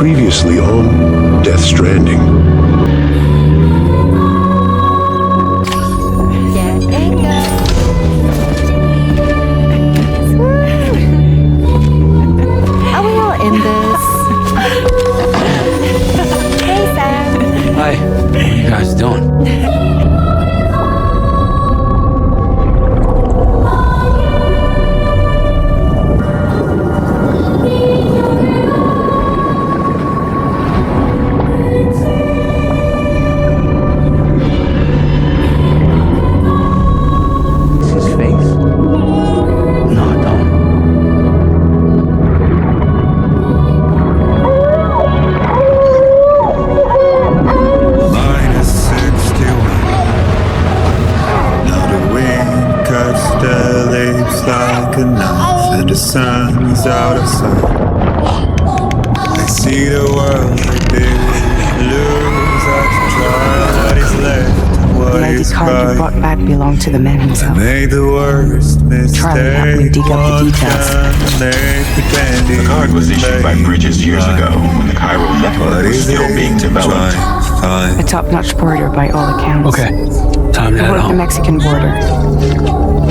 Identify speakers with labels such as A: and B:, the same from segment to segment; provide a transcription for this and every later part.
A: Previously on Death Stranding.
B: The sun is out of sight. I see the world I did lose. I try what is left and what
C: the ID
B: is
C: card you
B: right.
C: brought back belonged to the man himself.
B: Made the worst mistake.
C: Charlie helped me dig up the details.
D: The card was issued by Bridges years ago when the chiral network was still being developed.
C: A top-notch porter by all accounts.
E: Okay, time to
C: He
E: head
C: worked the
E: home.
C: Mexican border.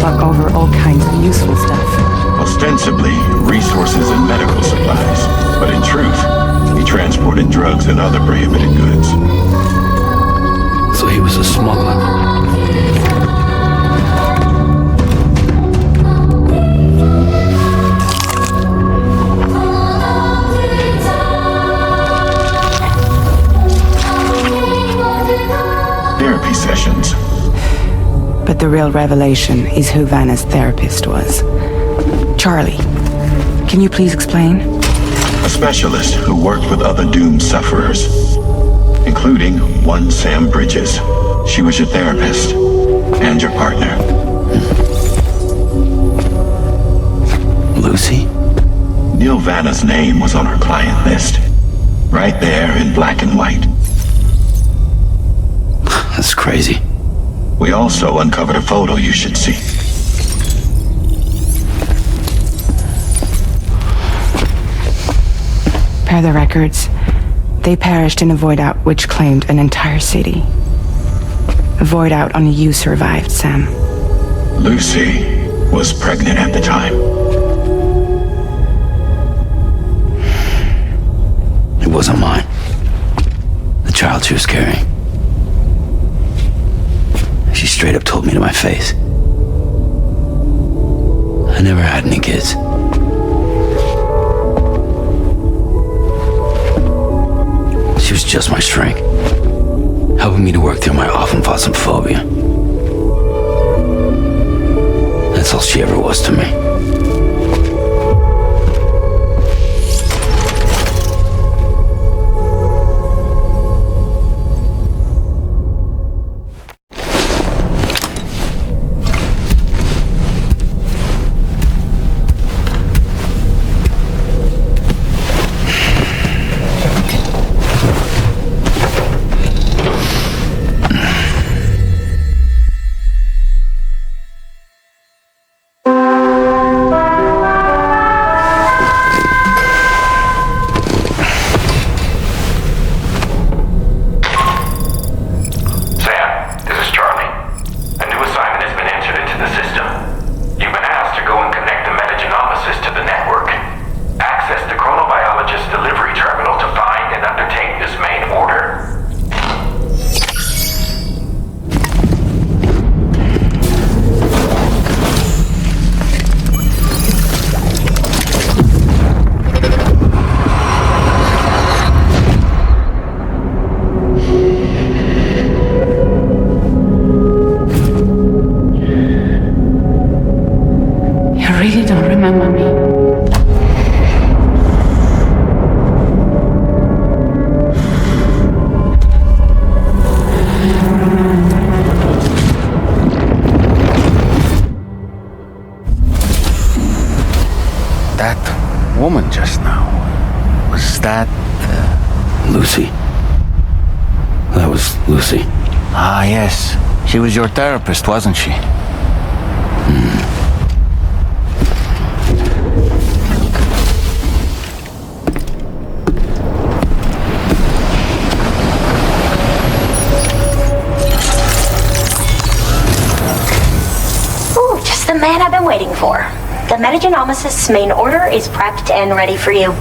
C: Brought over all kinds of useful stuff.
D: Ostensibly, resources and medical supplies. But in truth, he transported drugs and other prohibited goods.
E: So he was a smuggler.
D: Therapy sessions.
C: But the real revelation is who Vanna's therapist was. Charlie, can you please explain?
D: A specialist who worked with other doomed sufferers, including one Sam Bridges. She was your therapist and your partner.
E: Lucy?
D: Neil Vanna's name was on her client list. Right there in black and white.
E: That's crazy.
D: We also uncovered a photo you should see.
C: Per the records, they perished in a void out which claimed an entire city. A void out only you survived, Sam.
D: Lucy was pregnant at the time.
E: It wasn't mine. The child she was carrying. She straight up told me to my face. I never had any kids. She was just my strength, helping me to work through my often phobia. That's all she ever was to me.
F: woman just now. Was that...
E: Lucy. That was Lucy.
F: Ah, yes. She was your therapist, wasn't she?
G: waiting for? The Metagenomicist's main order is prepped and ready for you.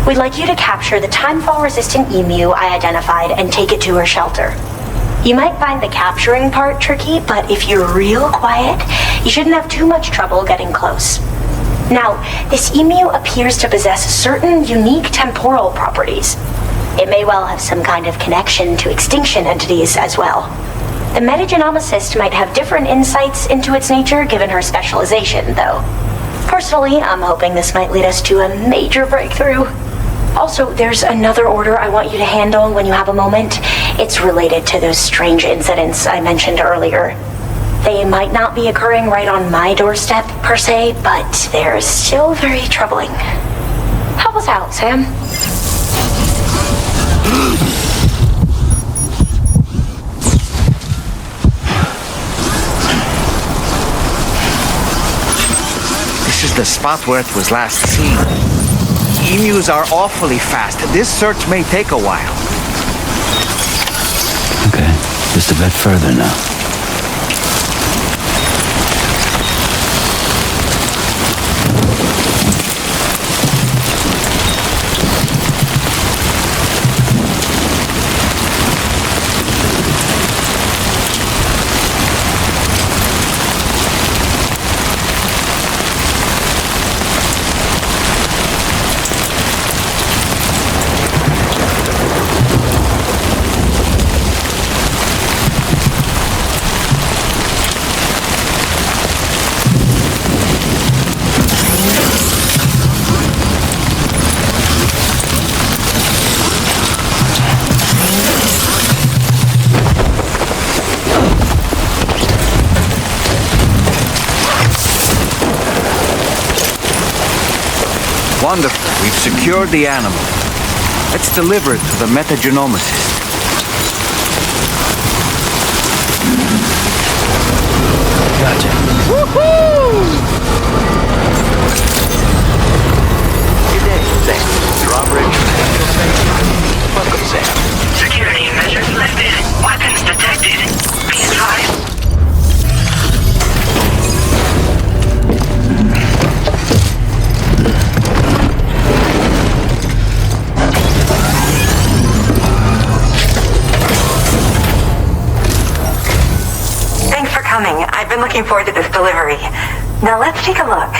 G: We'd like you to capture the timefall-resistant emu I identified and take it to her shelter. You might find the capturing part tricky, but if you're real quiet, you shouldn't have too much trouble getting close. Now, this emu appears to possess certain unique temporal properties. It may well have some kind of connection to extinction entities as well. The Metagenomicist might have different insights into its nature given her specialization, though. Personally, I'm hoping this might lead us to a major breakthrough. Also, there's another order I want you to handle when you have a moment. It's related to those strange incidents I mentioned earlier. They might not be occurring right on my doorstep, per se, but they're still very troubling. Help us out, Sam.
F: This is the spot where it was last seen. Emus are awfully fast. This search may take a while.
E: Okay, just a bit further now.
F: Wonderful. We've secured the animal. Let's deliver it to the Metagenomicist.
E: Gotcha.
F: Woohoo! Good day, Sam. Drawbridge. Welcome, Sam.
H: Security measures lifted. Weapons detected. Be advised.
I: Thanks for coming. I've been looking forward to this delivery. Now let's take a look.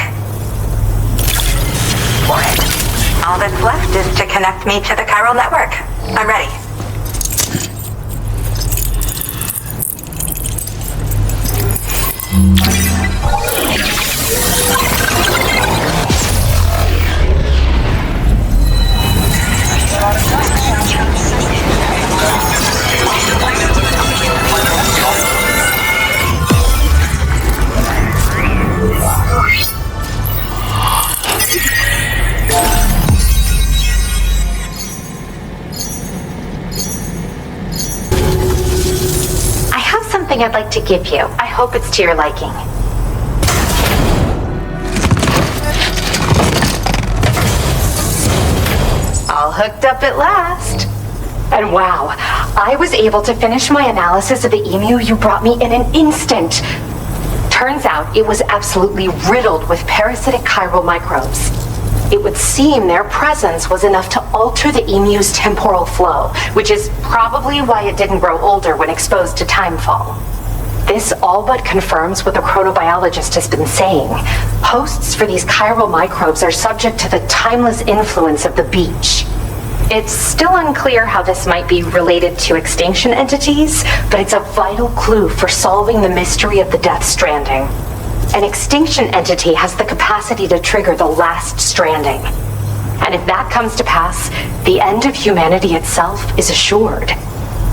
I: All that's left is to connect me to the chiral network. I'm ready.
J: I'd like to give you. I hope it's to your liking. All hooked up at last. And wow, I was able to finish my analysis of the emu you brought me in an instant. Turns out it was absolutely riddled with parasitic chiral microbes. It would seem their presence was enough to alter the emu's temporal flow, which is probably why it didn't grow older when exposed to timefall. This all but confirms what the chronobiologist has been saying. Hosts for these chiral microbes are subject to the timeless influence of the beach. It's still unclear how this might be related to extinction entities, but it's a vital clue for solving the mystery of the Death Stranding. An extinction entity has the capacity to trigger the last stranding. And if that comes to pass, the end of humanity itself is assured.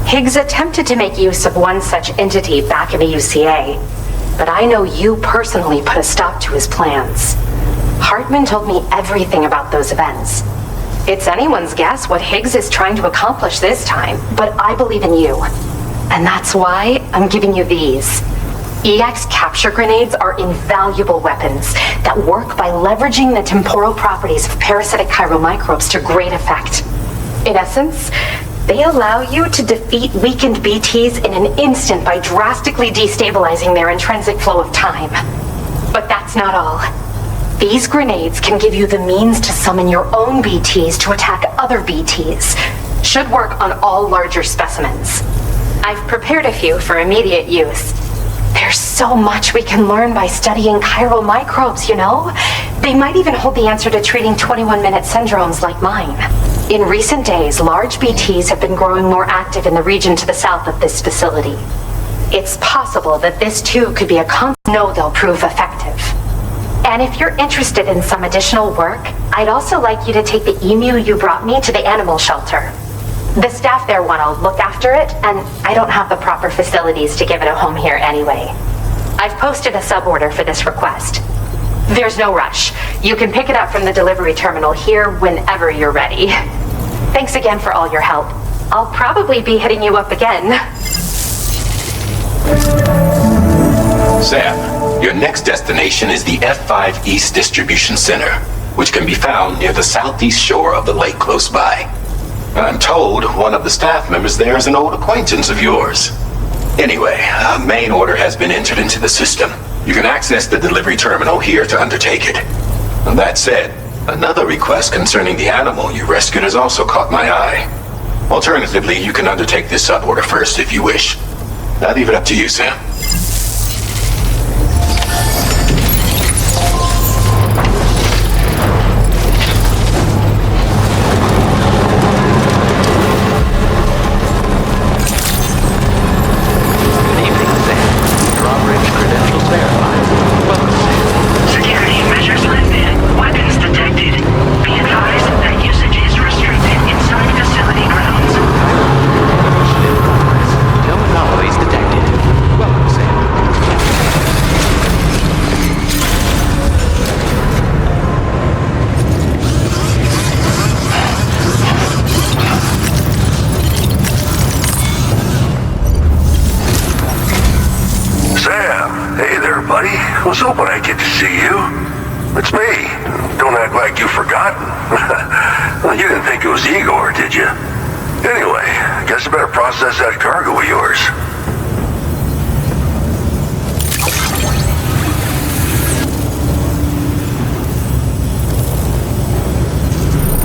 J: Higgs attempted to make use of one such entity back in the UCA, but I know you personally put a stop to his plans. Hartman told me everything about those events. It's anyone's guess what Higgs is trying to accomplish this time, but I believe in you. And that's why I'm giving you these. EX capture grenades are invaluable weapons that work by leveraging the temporal properties of parasitic chiral microbes to great effect. In essence, they allow you to defeat weakened BTs in an instant by drastically destabilizing their intrinsic flow of time. But that's not all. These grenades can give you the means to summon your own BTs to attack other BTs. Should work on all larger specimens. I've prepared a few for immediate use. There's so much we can learn by studying chiral microbes, you know? They might even hold the answer to treating 21-minute syndromes like mine. In recent days, large BTs have been growing more active in the region to the south of this facility. It's possible that this too could be a no, they'll prove effective. And if you're interested in some additional work, I'd also like you to take the emu you brought me to the animal shelter. The staff there want to look after it, and I don't have the proper facilities to give it a home here anyway. I've posted a suborder for this request. There's no rush. You can pick it up from the delivery terminal here whenever you're ready. Thanks again for all your help. I'll probably be hitting you up again.
E: Sam, your next destination is the F5 East Distribution Center, which can be found near the southeast shore of the lake close by. I'm told one of the staff members there is an old acquaintance of yours. Anyway, a main order has been entered into the system. You can access the delivery terminal here to undertake it. And that said, another request concerning the animal you rescued has also caught my eye. Alternatively, you can undertake this suborder first if you wish. I'll leave it up to you, Sam.
H: Security measures lifted. Weapons detected. Be advised that usage is restricted inside facility grounds.
E: No anomalies detected. Welcome, Sam.
A: Sam, hey there, buddy. Was hoping I'd get to see you. It's me. Don't act like you've forgotten. Well, you didn't think it was Igor, did you? Anyway, guess I better process that cargo of yours.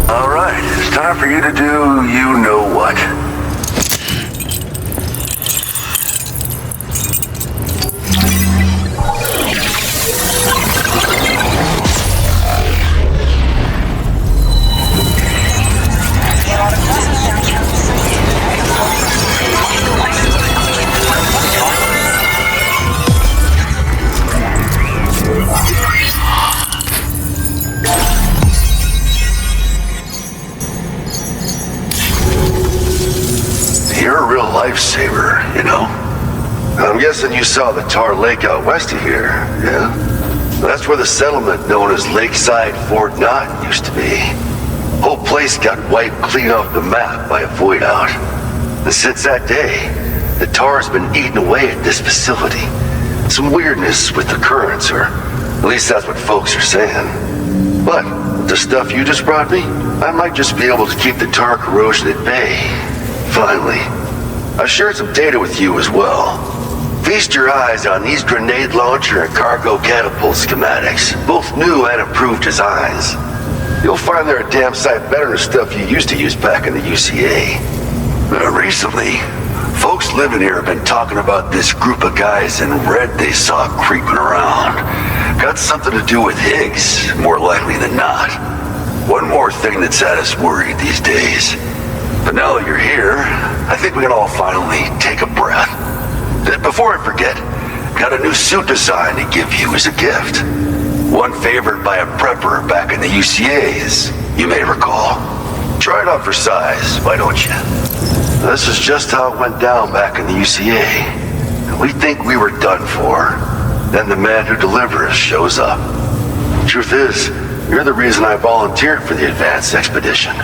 A: All right, it's time for you to do you know what. You're a real lifesaver, you know? I'm guessing you saw the tar lake out west of here, yeah? That's where the settlement known as Lakeside Fort Knott used to be. Whole place got wiped clean off the map by a void out. And since that day, the tar's been eating away at this facility. Some weirdness with the currents, or at least that's what folks are saying. But with the stuff you just brought me, I might just be able to keep the tar corrosion at bay. Finally. I've shared some data with you as well. Feast your eyes on these grenade launcher and cargo catapult schematics, both new and improved designs. You'll find they're a damn sight better than stuff you used to use back in the UCA. Recently, folks living here have been talking about this group of guys in red they saw creeping around. Got something to do with Higgs, more likely than not. One more thing that's had us worried these days. But now that you're here, I think we can all finally take a breath. Before I forget, got a new suit design to give you as a gift. One favored by a prepper back in the UCAs, you may recall. Try it out for size, why don't you? This is just how it went down back in the UCA. We think we were done for. Then the man who delivers shows up. Truth is, you're the reason I volunteered for the advance expedition.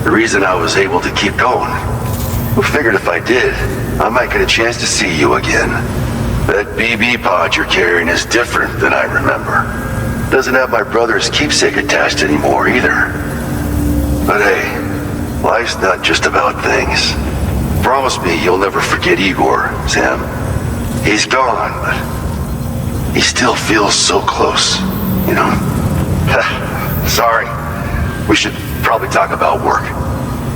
A: The reason I was able to keep going. I figured if I did, I might get a chance to see you again. That BB pod you're carrying is different than I remember. Doesn't have my brother's keepsake attached anymore either. But hey, life's not just about things. Promise me you'll never forget Igor, Sam. He's gone, but he still feels so close, you know? Sorry. We should probably talk about work.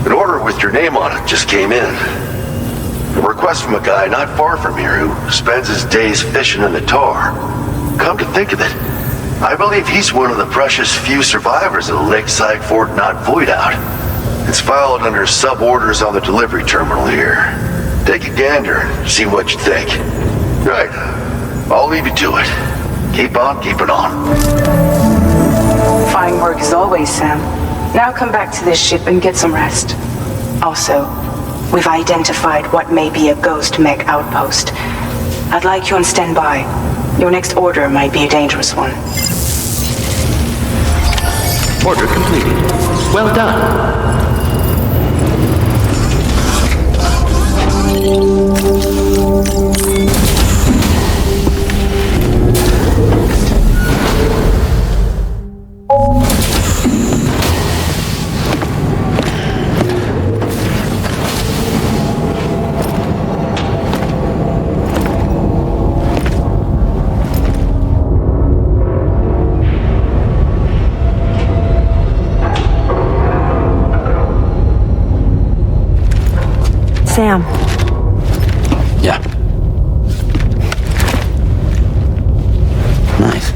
A: An order with your name on it just came in. A request from a guy not far from here who spends his days fishing in the tar. Come to think of it, I believe he's one of the precious few survivors of the Lakeside Fort Knott void out. It's filed under sub-orders on the delivery terminal here. Take a gander and see what you think. Right. I'll leave you to it. Keep on keeping on.
C: Fine work as always, Sam. Now come back to this ship and get some rest. Also, we've identified what may be a ghost mech outpost. I'd like you on standby. Your next order might be a dangerous one.
K: Order completed. Well done.
L: Sam.
K: Yeah. Nice.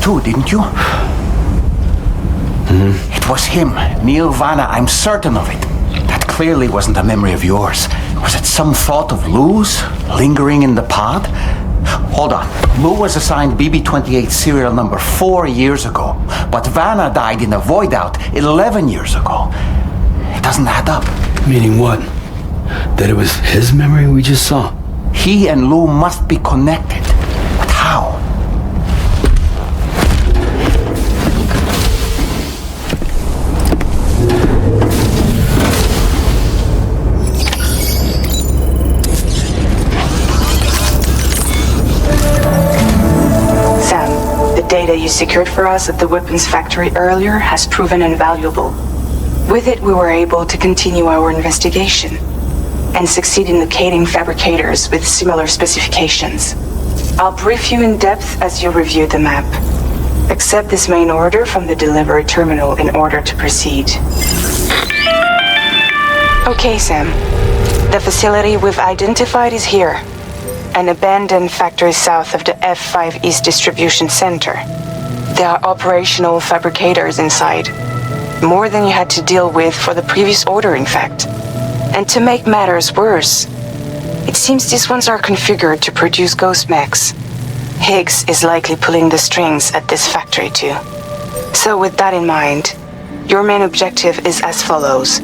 F: Too, didn't you? Mm-hmm. It was him, Neil Vanna, I'm certain of it. That clearly wasn't a memory of yours. Was it some thought of Lou's lingering in the pod? Hold on. Lou was assigned BB-28 serial number 4 years ago, but Vanna died in a void out 11 years ago. It doesn't add up.
K: Meaning what? That it was his memory we just saw?
F: He and Lou must be connected. But how?
C: Data you secured for us at the weapons factory earlier has proven invaluable. With it, we were able to continue our investigation and succeed in locating fabricators with similar specifications. I'll brief you in depth as you review the map. Accept this main order from the delivery terminal in order to proceed. Okay, Sam. The facility we've identified is here. An abandoned factory south of the F5 East Distribution Center. There are operational fabricators inside. More than you had to deal with for the previous order, in fact. And to make matters worse, it seems these ones are configured to produce ghost mechs. Higgs is likely pulling the strings at this factory too. So with that in mind, your main objective is as follows.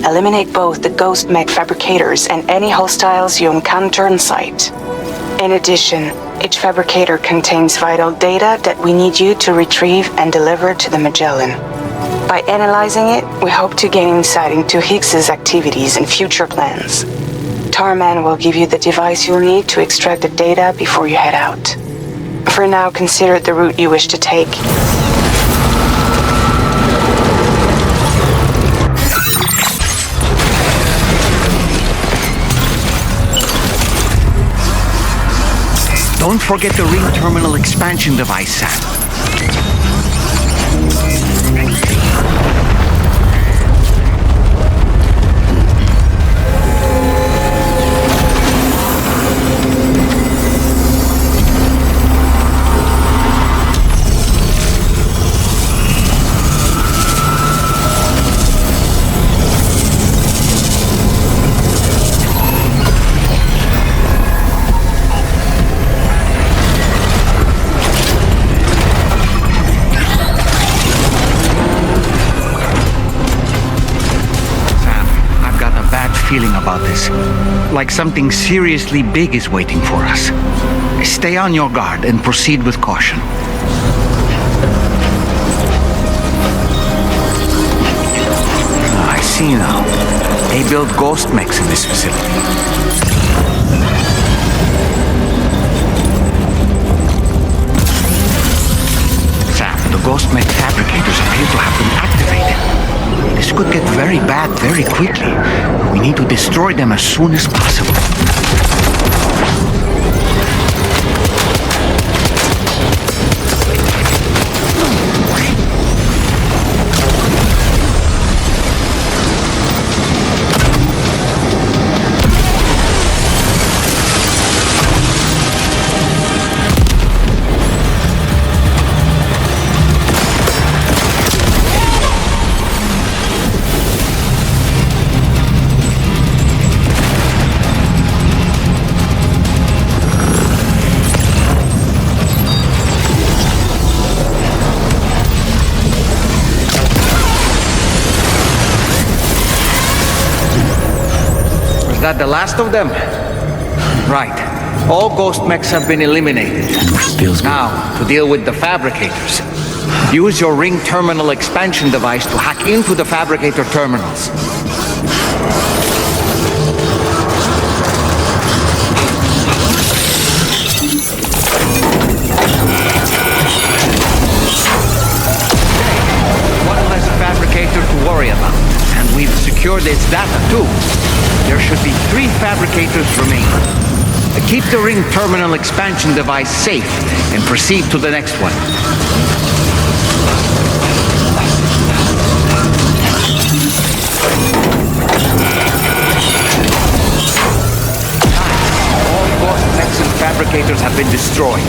C: Eliminate both the ghost mech fabricators and any hostiles you encounter on site. In addition, each fabricator contains vital data that we need you to retrieve and deliver to the Magellan. By analyzing it, we hope to gain insight into Higgs's activities and future plans. Tarman will give you the device you'll need to extract the data before you head out. For now, consider the route you wish to take.
F: Don't forget the ring terminal expansion device, Sam. Feeling about this, like something seriously big is waiting for us. Stay on your guard and proceed with caution. I see now. They build ghost mechs in this facility. Sam, the ghost mech fabricators appear to have been activated. This could get very bad very quickly. We need to destroy them as soon as possible. Is that the last of them? Right. All ghost mechs have been eliminated.
K: Feels good.
F: Now, to deal with the fabricators. Use your ring terminal expansion device to hack into the fabricator terminals. One less fabricator to worry about. And we've secured its data too. There should be 3 fabricators remaining. Keep the ring terminal expansion device safe and proceed to the next one. All ghost mechs and fabricators have been destroyed.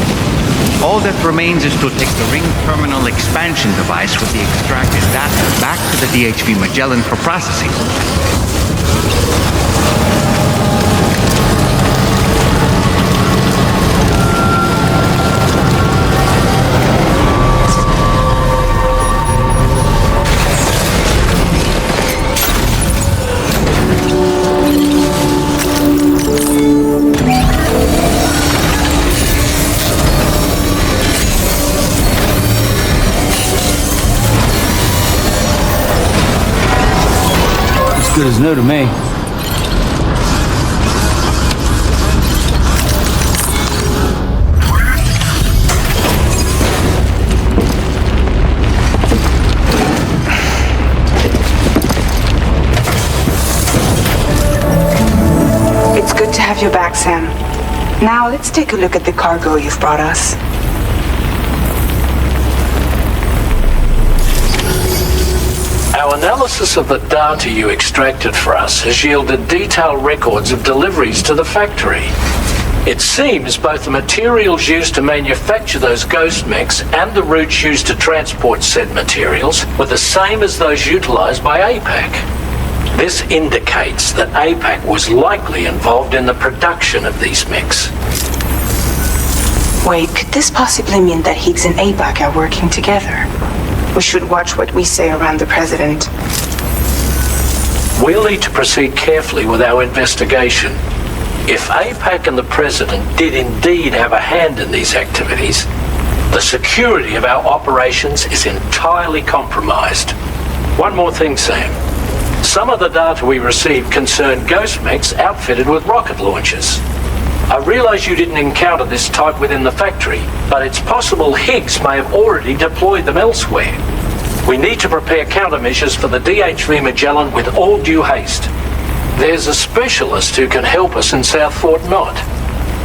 F: All that remains is to take the ring terminal expansion device with the extracted data back to the DHV Magellan for processing.
K: Good as new to me.
C: It's good to have you back, Sam. Now let's take a look at the cargo you've brought us.
L: Our analysis of the data you extracted for us has yielded detailed records of deliveries to the factory. It seems both the materials used to manufacture those ghost mechs and the routes used to transport said materials were the same as those utilized by APAC. This indicates that APAC was likely involved in the production of these mechs.
C: Wait, could this possibly mean that Higgs and APAC are working together? We should watch what we say around the president.
L: We'll need to proceed carefully with our investigation. If APAC and the president did indeed have a hand in these activities, the security of our operations is entirely compromised. One more thing, Sam. Some of the data we received concerned ghost mechs outfitted with rocket launchers. I realize you didn't encounter this type within the factory, but it's possible Higgs may have already deployed them elsewhere. We need to prepare countermeasures for the DHV Magellan with all due haste. There's a specialist who can help us in South Fort Knott,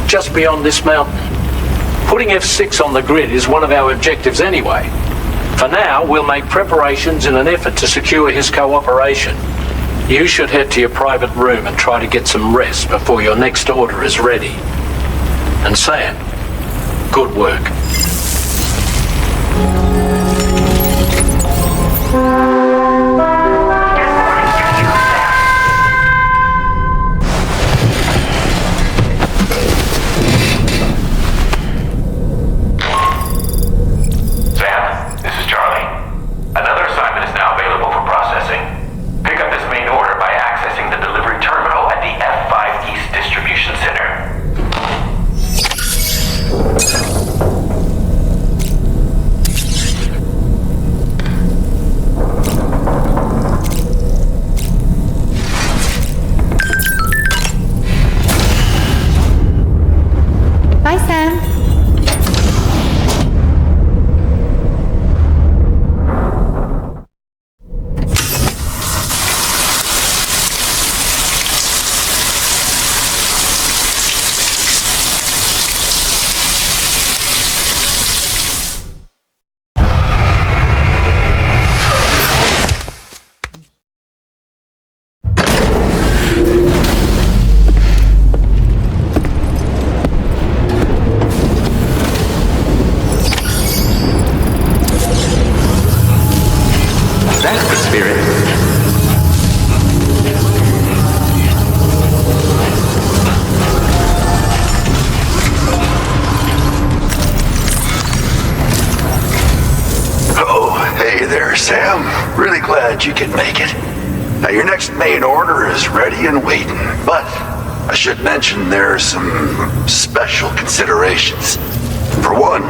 L: just beyond this mountain. Putting F6 on the grid is one of our objectives anyway. For now, we'll make preparations in an effort to secure his cooperation. You should head to your private room and try to get some rest before your next order is ready. And Sam, good work.
A: You can make it. Now your next main order is ready and waiting, but I should mention there are some special considerations. For one,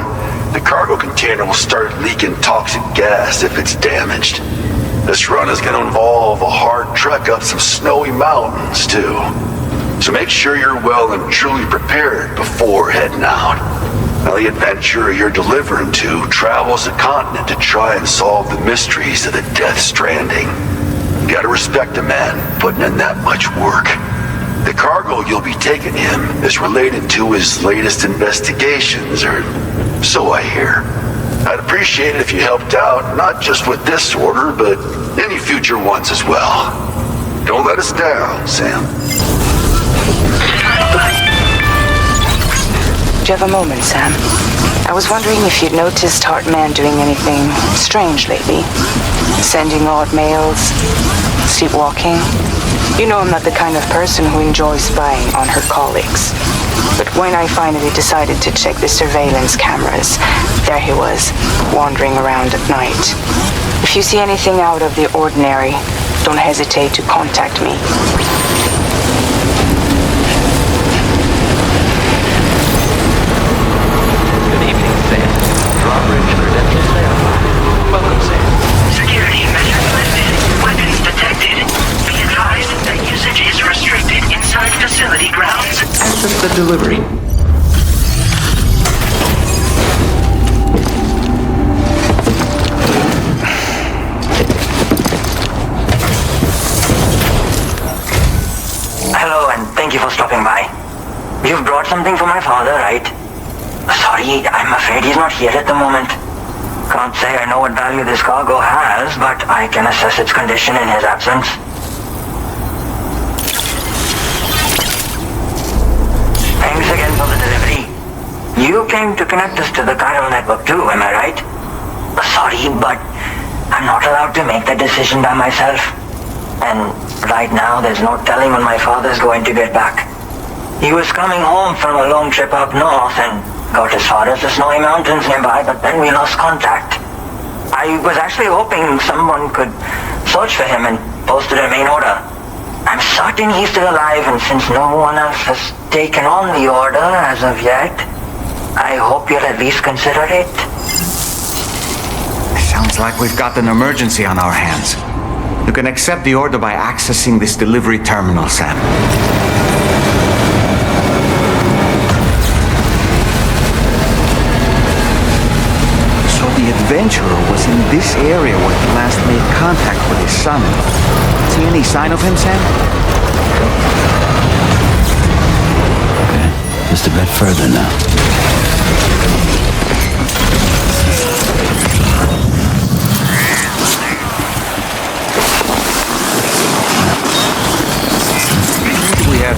A: the cargo container will start leaking toxic gas if it's damaged. This run is going to involve a hard trek up some snowy mountains too. So make sure you're well and truly prepared before heading out. Now the adventurer you're delivering to travels the continent to try and solve the mysteries of the Death Stranding. You gotta respect a man putting in that much work. The cargo you'll be taking him is related to his latest investigations, or so I hear. I'd appreciate it if you helped out, not just with this order, but any future ones as well. Don't let us down, Sam.
C: Do you have a moment, Sam? I was wondering if you'd noticed Hartman doing anything strange lately. Sending odd mails, sleepwalking. You know I'm not the kind of person who enjoys spying on her colleagues. But when I finally decided to check the surveillance cameras, there he was, wandering around at night. If you see anything out of the ordinary, don't hesitate to contact me.
L: Welcome, Sam.
H: Security measures lifted. Weapons detected. Be advised that usage is restricted inside facility grounds.
F: Access the delivery.
I: Hello, and thank you for stopping by. You've brought something for my father, right? Sorry, I'm afraid he's not here at the moment. Can't say I know what value this cargo has, but I can assess its condition in his absence. Thanks again for the delivery. You came to connect us to the chiral network too, am I right? Sorry, but I'm not allowed to make that decision by myself. And right now, there's no telling when my father's going to get back. He was coming home from a long trip up north and got as far as the snowy mountains nearby, but then we lost contact. I was actually hoping someone could search for him and post a main order. I'm certain he's still alive, and since no one else has taken on the order as of yet, I hope you'll at least consider it.
F: Sounds like we've got an emergency on our hands. You can accept the order by accessing this delivery terminal, Sam. The adventurer was in this area where he last made contact with his son. See any sign of him, Sam?
K: Okay, just a bit further now.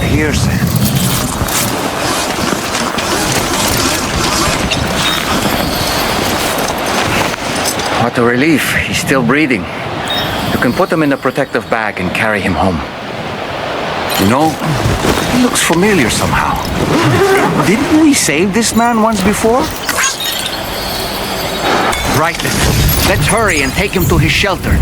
F: here, Sam. What a relief. He's still breathing. You can put him in a protective bag and carry him home. You know, he looks familiar somehow. Didn't we save this man once before? Right, let's hurry and take him to his shelter.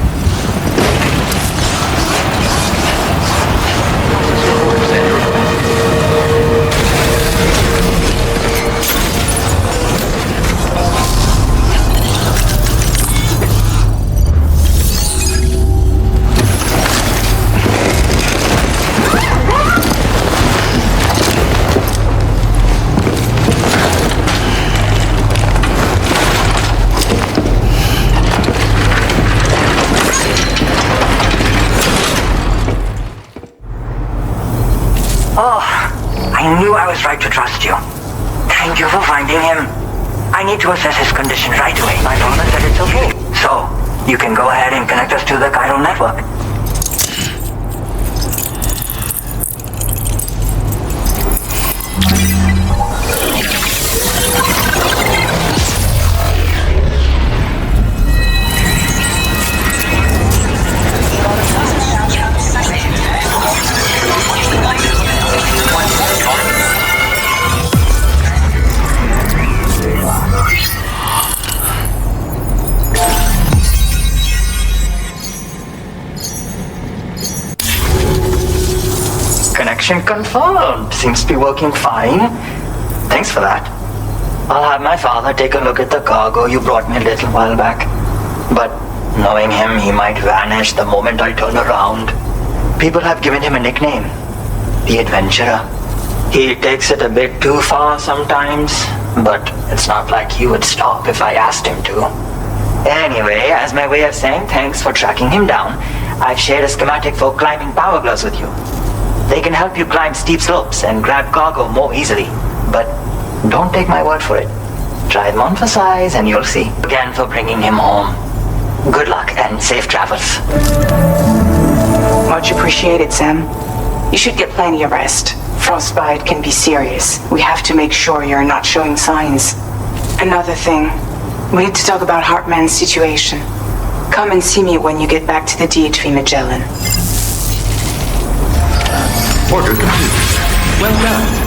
I: I knew I was right to trust you. Thank you for finding him. I need to assess his condition right away. My father said it's okay. So, you can go ahead and connect us to the chiral network. Connection confirmed. Seems to be working fine. Thanks for that. I'll have my father take a look at the cargo you brought me a little while back. But knowing him, he might vanish the moment I turn around. People have given him a nickname, the Adventurer. He takes it a bit too far sometimes, but it's not like he would stop if I asked him to. Anyway, as my way of saying thanks for tracking him down, I've shared a schematic for climbing power gloves with you. They can help you climb steep slopes and grab cargo more easily. But don't take my word for it. Try them on for size and you'll see. Again for bringing him home. Good luck and safe travels.
C: Much appreciated, Sam. You should get plenty of rest. Frostbite can be serious. We have to make sure you're not showing signs. Another thing, we need to talk about Hartman's situation. Come and see me when you get back to the DHV Magellan.
K: Order complete. Well done.